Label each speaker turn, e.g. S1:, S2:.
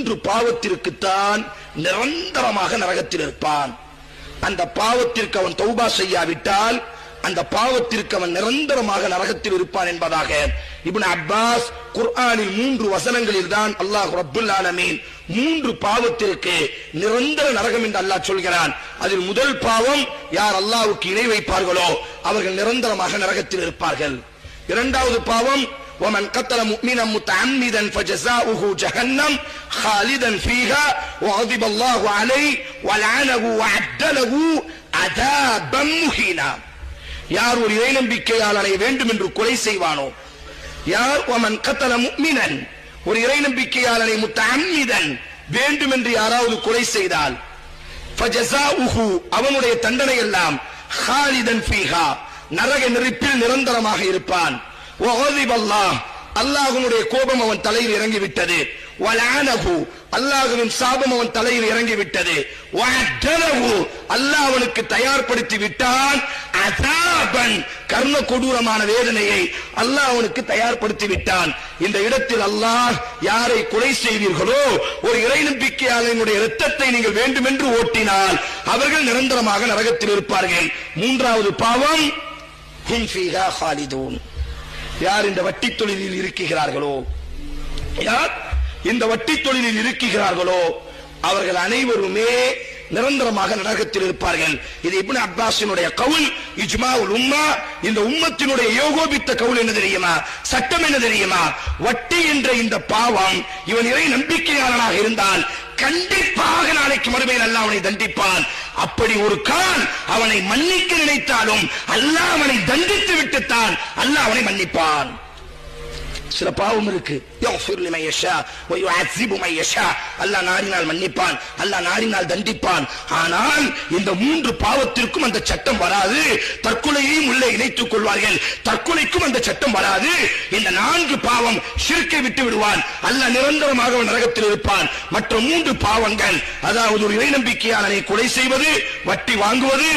S1: மூன்று பாவத்திற்குத்தான் நிரந்தரமாக நரகத்தில் இருப்பான். அந்த பாவத்திற்கு அவன் தௌபா செய்யாவிட்டால் அந்த பாவத்திற்கு அவன் நிரந்தரமாக நரகத்தில் இருப்பான் என்பதாக இப்னு அப்பாஸ் குர்ஆனில் 3 வசனங்களில் தான் அல்லாஹ் ரப்புல் ஆலமீன் 3 பாவத்திற்கு நிரந்தர நரகம் என்று அல்லாஹ் சொல்கிறான். அதில் முதல் பாவம், யார் அல்லாஹ்வுக்கு இணை வைப்பார்களோ அவர்கள் நிரந்தரமாக நரகத்தில் இருப்பார்கள். இரண்டாவது பாவம், ومن قتل مؤمنا متعمدا فجزاؤه جهنم خالدا فيها وغضب الله عليه ولعنه وأعد له عذابا مهينا. யார் ஒரு இறை நம்பிக்கையாளனை வேண்டும் என்று கொலை செய்வானோ, யார் ومن قتل مؤمنا ஒரு இறை நம்பிக்கையாளனை முத்தஅம்மிதன் வேண்டும் என்று யாராவது கொலை செய்தால் فجزاؤه அவனுடைய தண்டனை எல்லாம் خالدا فيها நரக நெருப்பில் நிரந்தரமாக இருப்பான். وغضب الله அல்லாஹ்வுடைய கோபம் அவன் தலையில் இறங்கிவிட்டது. வலஅனஹு அல்லாஹ்வின் சாபம் அவன் தலையில் இறங்கிவிட்டது. வஅதலஹு அல்லாஹ் அவனுக்கு தயார்படுத்தி விட்டான். அஸாபன் கர்ண கொடூரமான வேதனையை அல்லாஹ் அவனுக்கு தயார்படுத்தி விட்டான். இந்த இடத்தில் அல்லாஹ் யாரை கொலை செய்வீர்களோ, ஒரு இறை நம்பிக்கையாளனுடைய இரத்தத்தை நீங்கள் வேண்டும் என்று ஓட்டினால் அவர்கள் நிரந்தரமாக நரகத்தில் இருப்பார்கள். மூன்றாவது பாவம், ஹும் ஃபீஹா ஹாலிதூன். யார் இந்த வட்டி தொழிலில் இருக்கிறார்களோ, யார் இந்த வட்டி தொழிலில் இருக்கிறார்களோ அவர்கள் அனைவருமே நிரந்தரமாக நரகத்தில் இருப்பார்கள். இது இப்னு அப்பாஸினுடைய கவுல், இஜ்மாஉல் உம்மா. இந்த உம்மத்தினுடைய ஏகோபித்த கவுல் என்ன தெரியுமா, சட்டம் என்ன தெரியுமா? வட்டி என்ற இந்த பாவம், இவன் இறை நம்பிக்கையாளனாக இருந்தால் கண்டிப்பாக நாளைக்கு மறுமையில் அல்லாஹ் அவனை தண்டிப்பான். அப்படி ஒரு கால் அவனை மன்னிக்க நினைத்தாலும் அல்லாஹ் அவனை தண்டித்து விட்டுத்தான் அல்லாஹ் அவனை மன்னிப்பான். சில பாவம் இருக்கு, யக்ஃபிர் லிமன் யஷா வ யுஅஸிபு மன் யஷா. அல்லாஹ் நாடினால் மன்னிப்பான், அல்லாஹ் நாடினால் தண்டிப்பான். ஆனால் இந்த 3 பாவத்திற்கும் அந்த சட்டம் வராது. தற்கொலையையும் உள்ளே இணைத்துக் கொள்வார்கள், தற்கொலைக்கும் அந்த சட்டம் வராது. இந்த 4 பாவம் ஷிர்க்கை விட்டு விடுவான், அல்லாஹ் நிரந்தரமாக நரகத்தில் இருப்பான். மற்ற 3 பாவங்கள், அதாவது ஒரு இறை நம்பிக்கையாளனை கொலை செய்வது, வட்டி வாங்குவது,